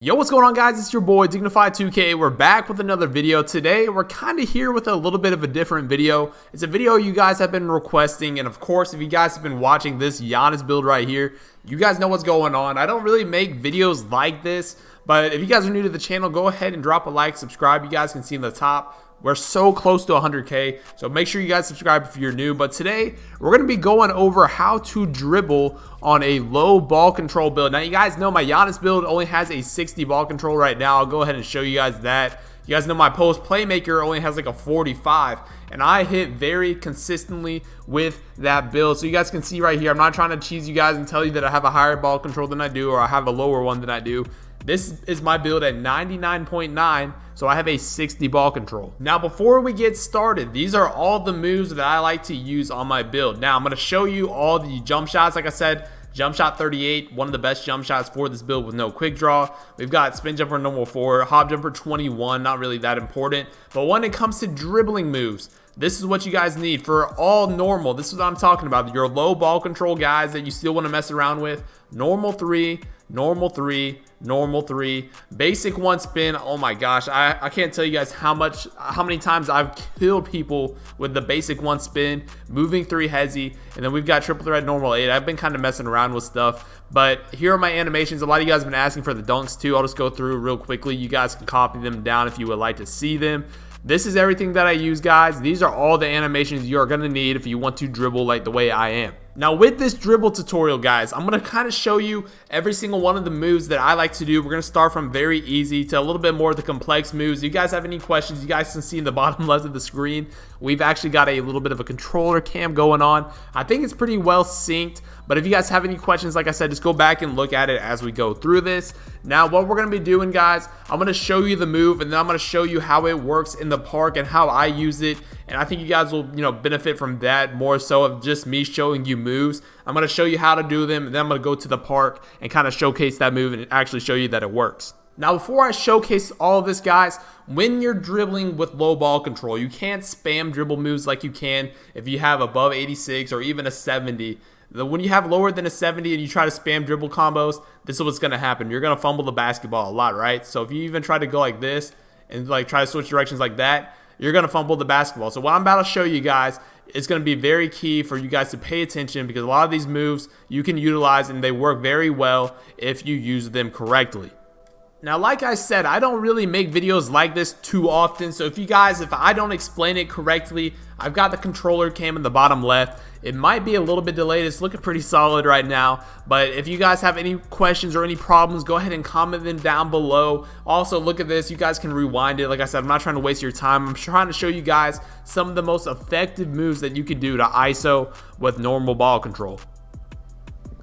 Yo, what's going on, guys? It's your boy Dignified2K. We're back with another video. Today we're kind of here with a little bit of a different video. It's a video you guys have been requesting, and of course, if you guys have been watching this Giannis build right here, you guys know what's going on. I don't really make videos like this, but if you guys are new to the channel, go ahead and drop a like, subscribe. You guys can see in the top, we're so close to 100K, so make sure you guys subscribe if you're new. But today, we're going to be going over how to dribble on a low ball control build. Now, you guys know my Giannis build only has a 60 ball control right now. I'll go ahead and show you guys that. You guys know my post playmaker only has like a 45, and I hit very consistently with that build. So you guys can see right here, I'm not trying to cheese you guys and tell you that I have a higher ball control than I do, or I have a lower one than I do. This is my build at 99.9, so I have a 60 ball control. Now, before we get started, these are all the moves that I like to use on my build. Now, I'm going to show you all the jump shots. Like I said, jump shot 38, one of the best jump shots for this build with no quick draw. We've got spin jumper normal 4, hop jumper 21, not really that important. But when it comes to dribbling moves, this is what you guys need for all normal. This is what I'm talking about. Your low ball control guys that you still want to mess around with. Normal 3, normal 3, normal 3, basic 1 spin. Oh my gosh, I can't tell you guys how many times I've killed people with the basic 1 spin, moving 3 hezzy, and then we've got triple threat normal 8. I've been kind of messing around with stuff, but here are my animations. A lot of you guys have been asking for the dunks too. I'll just go through real quickly. You guys can copy them down if you would like to see them. This is everything that I use, guys. These are all the animations you are going to need if you want to dribble like the way I am. Now, with this dribble tutorial, guys, I'm going to kind of show you every single one of the moves that I like to do. We're going to start from very easy to a little bit more of the complex moves. If you guys have any questions, you guys can see in the bottom left of the screen, we've actually got a little bit of a controller cam going on. I think it's pretty well synced, but if you guys have any questions, like I said, just go back and look at it as we go through this. Now, what we're going to be doing, guys, I'm going to show you the move, and then I'm going to show you how it works in the park and how I use it. And I think you guys will, benefit from that more so of just me showing you moves. I'm going to show you how to do them, and then I'm going to go to the park and kind of showcase that move and actually show you that it works. Now, before I showcase all of this, guys, when you're dribbling with low ball control, you can't spam dribble moves like you can if you have above 86 or even a 70. When you have lower than a 70 and you try to spam dribble combos, this is what's going to happen. You're going to fumble the basketball a lot, right? So if you even try to go like this and try to switch directions like that, you're going to fumble the basketball. So what I'm about to show you guys is going to be very key for you guys to pay attention, because a lot of these moves you can utilize and they work very well if you use them correctly. Now, like I said, I don't really make videos like this too often, so if I don't explain it correctly, I've got the controller cam in the bottom left. It might be a little bit delayed. It's looking pretty solid right now, but if you guys have any questions or any problems, go ahead and comment them down below. Also, look at this. You guys can rewind it. Like I said, I'm not trying to waste your time. I'm trying to show you guys some of the most effective moves that you can do to ISO with normal ball control.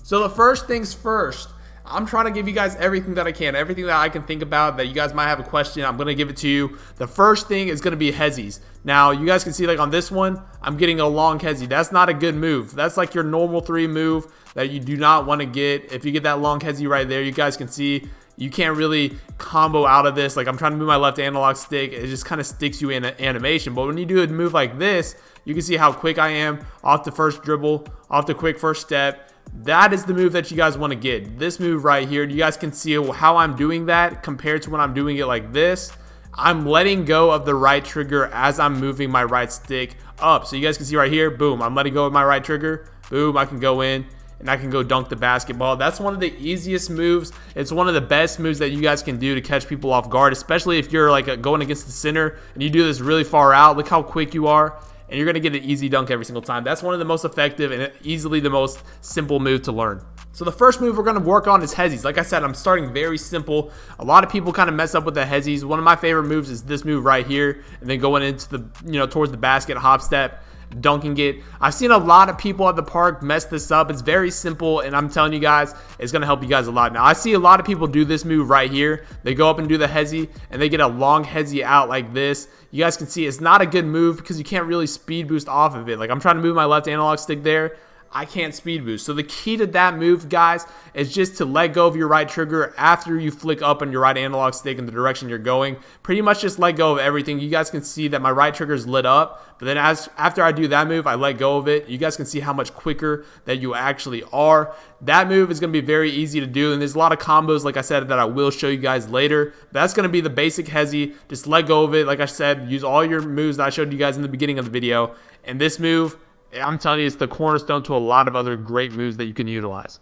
So the first things first, I'm trying to give you guys everything that I can, everything that I can think about that you guys might have a question. I'm going to give it to you. The first thing is going to be hezzies. Now, you guys can see like on this one, I'm getting a long hezzy. That's not a good move. That's like your normal 3 move that you do not want to get. If you get that long hezzy right there, you guys can see you can't really combo out of this. Like, I'm trying to move my left analog stick. It just kind of sticks you in an animation. But when you do a move like this, you can see how quick I am off the first dribble, off the quick first step. That is the move that you guys want to get. This move right here, you guys can see how I'm doing that compared to when I'm doing it like this. I'm letting go of the right trigger as I'm moving my right stick up. So you guys can see right here, boom, I'm letting go of my right trigger. Boom, I can go in and I can go dunk the basketball. That's one of the easiest moves. It's one of the best moves that you guys can do to catch people off guard, especially if you're like going against the center and you do this really far out. Look how quick you are. And you're going to get an easy dunk every single time. That's one of the most effective and easily the most simple move to learn. So the first move we're going to work on is hezzies. Like I said, I'm starting very simple. A lot of people kind of mess up with the hezzies. One of my favorite moves is this move right here, and then going into the, towards the basket, hop step, dunking it. I've seen a lot of people at the park mess this up. It's very simple, and I'm telling you guys, it's going to help you guys a lot. Now, I see a lot of people do this move right here. They go up and do the hezzy, and they get a long hezzy out like this. You guys can see it's not a good move because you can't really speed boost off of it. Like, I'm trying to move my left analog stick there. I can't speed boost. So the key to that move, guys, is just to let go of your right trigger after you flick up on your right analog stick in the direction you're going. Pretty much just let go of everything. You guys can see that my right trigger is lit up, but then after I do that move, I let go of it. You guys can see how much quicker that you actually are. That move is going to be very easy to do, and there's a lot of combos, like I said, that I will show you guys later. But that's going to be the basic hezzy. Just let go of it. Like I said, use all your moves that I showed you guys in the beginning of the video. And this move, I'm telling you, it's the cornerstone to a lot of other great moves that you can utilize.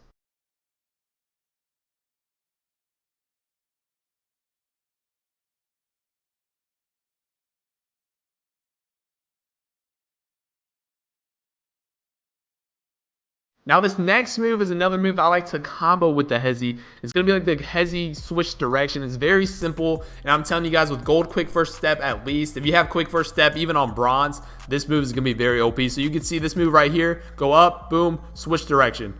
Now this next move is another move I like to combo with the hezzy. It's going to be like the hezzy switch direction. It's very simple, and I'm telling you guys, with gold quick first step at least, if you have quick first step even on bronze, this move is going to be very OP. So you can see this move right here, go up, boom, switch direction.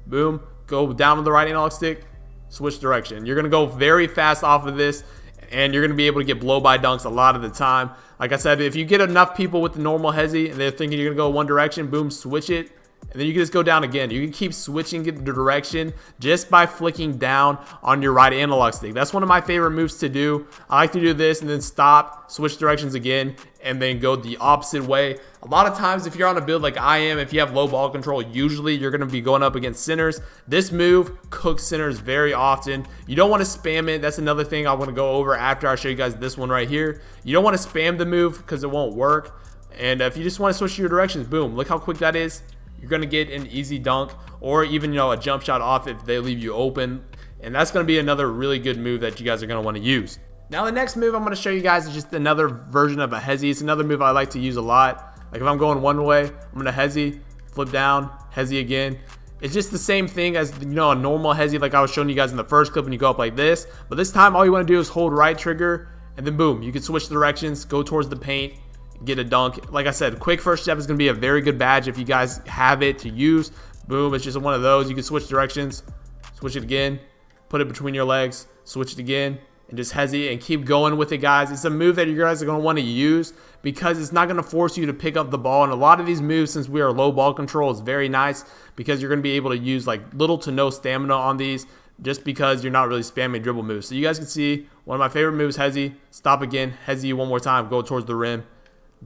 Boom, go down with the right analog stick, switch direction. You're going to go very fast off of this, and you're going to be able to get blow by dunks a lot of the time. Like I said, if you get enough people with the normal hezzy and they're thinking you're going to go one direction, boom, switch it. And then you can just go down again. You can keep switching the direction just by flicking down on your right analog stick. That's one of my favorite moves to do. I like to do this and then stop, switch directions again, and then go the opposite way. A lot of times, if you're on a build like I am, if you have low ball control, usually you're going to be going up against centers. This move cooks centers very often. You don't want to spam it. That's another thing I want to go over after I show you guys this one right here. You don't want to spam the move because it won't work. And if you just want to switch your directions, boom, look how quick that is. You're going to get an easy dunk, or even, you know, a jump shot off if they leave you open. And that's going to be another really good move that you guys are going to want to use. Now the next move I'm going to show you guys is just another version of a hezzy. It's another move I like to use a lot. Like if I'm going one way, I'm going to hezzy, flip down, hezzy again. It's just the same thing as, you know, a normal hezzy like I was showing you guys in the first clip when you go up like this. But this time all you want to do is hold right trigger, and then boom, you can switch directions, go towards the paint, get a dunk. Like I said, quick first step is going to be a very good badge if you guys have it to use. Boom, it's just one of those. You can switch directions, switch it again, put it between your legs, switch it again, and just hezzy and keep going with it, guys. It's a move that you guys are going to want to use because it's not going to force you to pick up the ball. And a lot of these moves, since we are low ball control, is very nice because you're going to be able to use like little to no stamina on these just because you're not really spamming dribble moves. So you guys can see one of my favorite moves, hezzy, stop again, hezzy one more time, go towards the rim,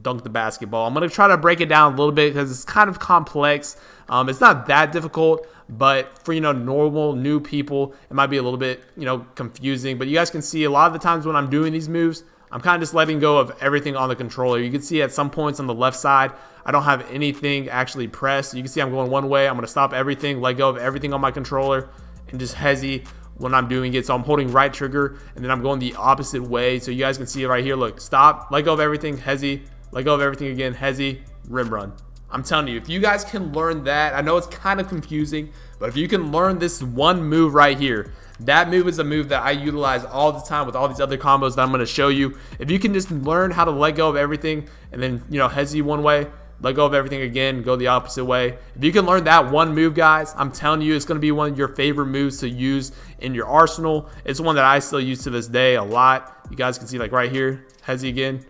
dunk the basketball. I'm going to try to break it down a little bit because it's kind of complex. It's not that difficult, but for, you know, normal new people, it might be a little bit, you know, confusing. But you guys can see a lot of the times when I'm doing these moves, I'm kind of just letting go of everything on the controller. You can see at some points on the left side, I don't have anything actually pressed. You can see I'm going one way. I'm going to stop everything, let go of everything on my controller, and just hezzy when I'm doing it. So I'm holding right trigger, and then I'm going the opposite way. So you guys can see it right here. Look, stop, let go of everything, hezzy, let go of everything again, hezzy, rim run. I'm telling you, if you guys can learn that, I know it's kind of confusing, but if you can learn this one move right here, that move is a move that I utilize all the time with all these other combos that I'm going to show you. If you can just learn how to let go of everything and then, you know, hezzy one way, let go of everything again, go the opposite way. If you can learn that one move, guys, I'm telling you, it's going to be one of your favorite moves to use in your arsenal. It's one that I still use to this day a lot. You guys can see like right here, hezzy again,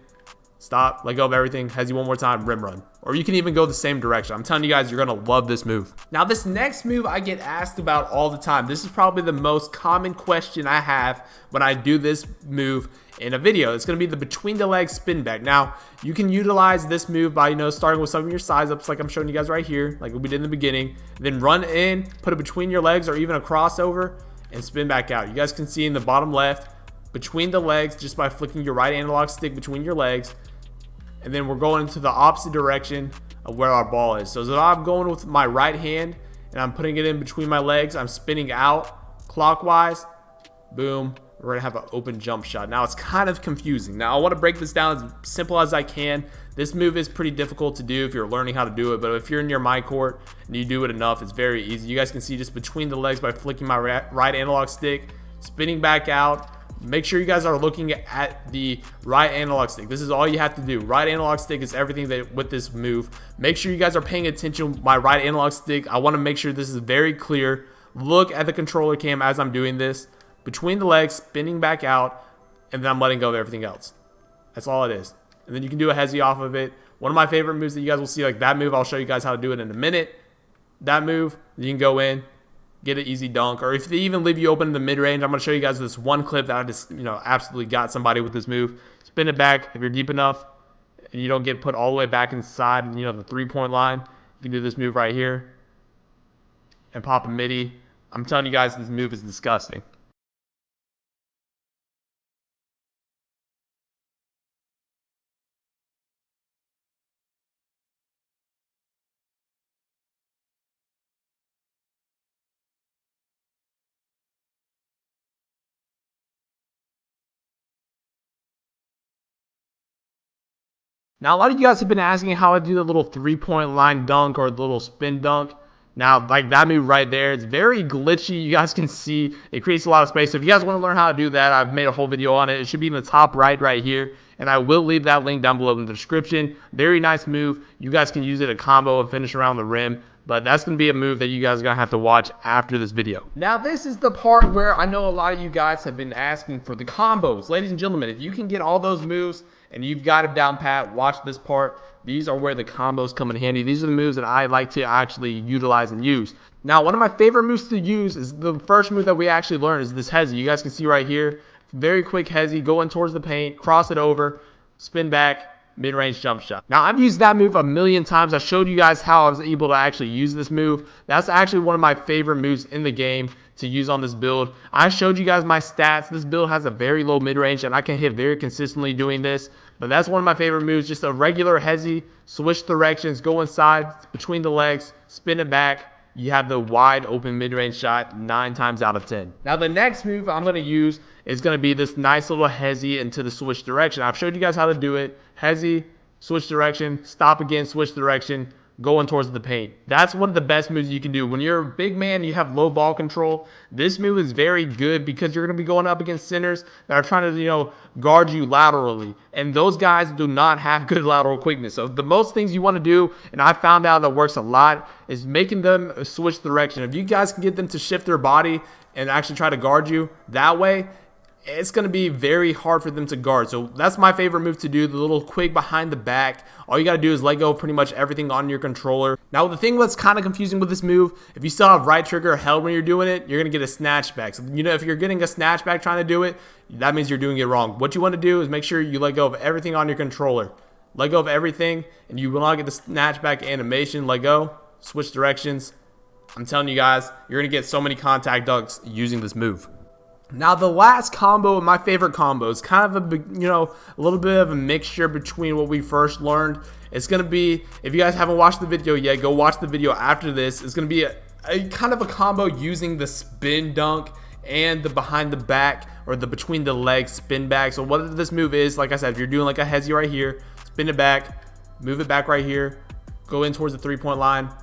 stop, let go of everything, hezzy one more time, rim run. Or you can even go the same direction. I'm telling you guys, you're going to love this move. Now, this next move I get asked about all the time. This is probably the most common question I have when I do this move in a video. It's going to be the between the legs spin back. Now, you can utilize this move by, you know, starting with some of your size ups like I'm showing you guys right here, like we did in the beginning. Then run in, put it between your legs or even a crossover, and spin back out. You guys can see in the bottom left, between the legs, just by flicking your right analog stick between your legs. And then we're going into the opposite direction of where our ball is. So I'm going with my right hand and I'm putting it in between my legs. I'm spinning out clockwise. Boom. We're going to have an open jump shot. Now, it's kind of confusing. Now, I want to break this down as simple as I can. This move is pretty difficult to do if you're learning how to do it. But if you're in your mind court and you do it enough, it's very easy. You guys can see just between the legs by flicking my right analog stick, spinning back out. Make sure you guys are looking at the right analog stick. This is all you have to do. Right analog stick is everything that with this move. Make sure you guys are paying attention to my right analog stick. I want to make sure this is very clear. Look at the controller cam as I'm doing this. Between the legs, spinning back out, and then I'm letting go of everything else. That's all it is. And then you can do a hezzy off of it. One of my favorite moves that you guys will see, like that move, I'll show you guys how to do it in a minute. That move, you can go in, get an easy dunk, or if they even leave you open in the mid-range, I'm going to show you guys this one clip that I just, absolutely got somebody with this move. Spin it back if you're deep enough and you don't get put all the way back inside, the three-point line. You can do this move right here and pop a midi. I'm telling you guys, this move is disgusting. Now, a lot of you guys have been asking how I do the little three-point line dunk or the little spin dunk. Now, like that move right there, it's very glitchy. You guys can see it creates a lot of space. So if you guys want to learn how to do that, I've made a whole video on it. It should be in the top right here. And I will leave that link down below in the description. Very nice move. You guys can use it a combo and finish around the rim. But that's going to be a move that you guys are going to have to watch after this video. Now, this is the part where I know a lot of you guys have been asking for the combos. Ladies and gentlemen, if you can get all those moves and you've got it down pat, watch this part. These are where the combos come in handy. These are the moves that I like to actually utilize and use. Now, one of my favorite moves to use is the first move that we actually learned is this hezzy. You guys can see right here. Very quick hezzy, going towards the paint, cross it over, spin back, mid-range jump shot. Now, I've used that move a million times. I showed you guys how I was able to actually use this move. That's actually one of my favorite moves in the game to use on this build. I showed you guys my stats. This build has a very low mid-range, and I can hit very consistently doing this. But that's one of my favorite moves, just a regular hezzy, switch directions, go inside, between the legs, spin it back. You have the wide open mid-range shot 9 times out of 10. Now the next move I'm going to use is going to be this nice little hezzy into the switch direction. I've showed you guys how to do it. Hezzy, switch direction, stop again, switch direction, going towards the paint. That's one of the best moves you can do. When you're a big man, you have low ball control. This move is very good because you're going to be going up against centers that are trying to, guard you laterally. And those guys do not have good lateral quickness. So the most things you want to do, and I found out that works a lot, is making them switch direction. If you guys can get them to shift their body and actually try to guard you that way, it's going to be very hard for them to guard. So that's my favorite move to do, the little quick behind the back. All you got to do is let go of pretty much everything on your controller. Now, the thing that's kind of confusing with this move, if you still have right trigger held when you're doing it, you're going to get a snatch back. So, if you're getting a snatch back trying to do it, that means you're doing it wrong. What you want to do is make sure you let go of everything on your controller. Let go of everything, and you will not get the snatch back animation. Let go, switch directions. I'm telling you guys, you're going to get so many contact dunks using this move. Now, the last combo, my favorite combo, is kind of a little bit of a mixture between what we first learned. It's going to be, if you guys haven't watched the video yet, go watch the video after this. It's going to be a kind of a combo using the spin dunk and the behind the back or the between the legs spin back. So what this move is, like I said, if you're doing like a hezzy right here, spin it back, move it back right here, go in towards the three-point line,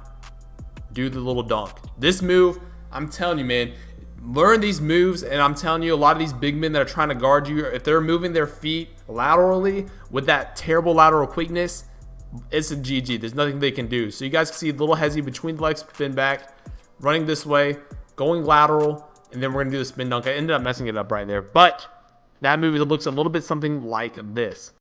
do the little dunk. This move, I'm telling you, man, learn these moves, and I'm telling you, a lot of these big men that are trying to guard you, if they're moving their feet laterally with that terrible lateral quickness, it's a GG. There's nothing they can do. So you guys can see a little hezzy between the legs, spin back, running this way, going lateral, and then we're going to do the spin dunk. I ended up messing it up right there, but that move looks a little bit something like this.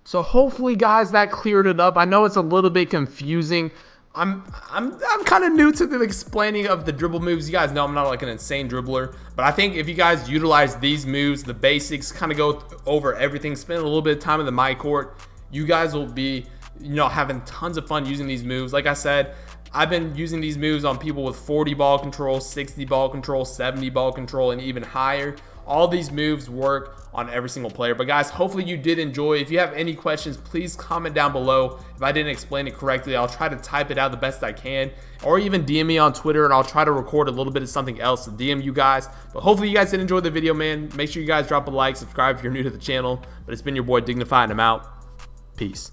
So hopefully, guys, that cleared it up. I know it's a little bit confusing. I'm kind of new to the explaining of the dribble moves. You guys know I'm not like an insane dribbler, but I think if you guys utilize these moves, the basics, kind of go over everything, spend a little bit of time in the my court, you guys will be, having tons of fun using these moves. Like I said, I've been using these moves on people with 40 ball control, 60 ball control, 70 ball control, and even higher. All these moves work on every single player. But guys, hopefully you did enjoy. If you have any questions, please comment down below. If I didn't explain it correctly, I'll try to type it out the best I can, or even DM me on Twitter and I'll try to record a little bit of something else to DM you guys. But hopefully you guys did enjoy the video, man. Make sure you guys drop a like, subscribe if you're new to the channel. But it's been your boy Dignified, and I'm out. Peace.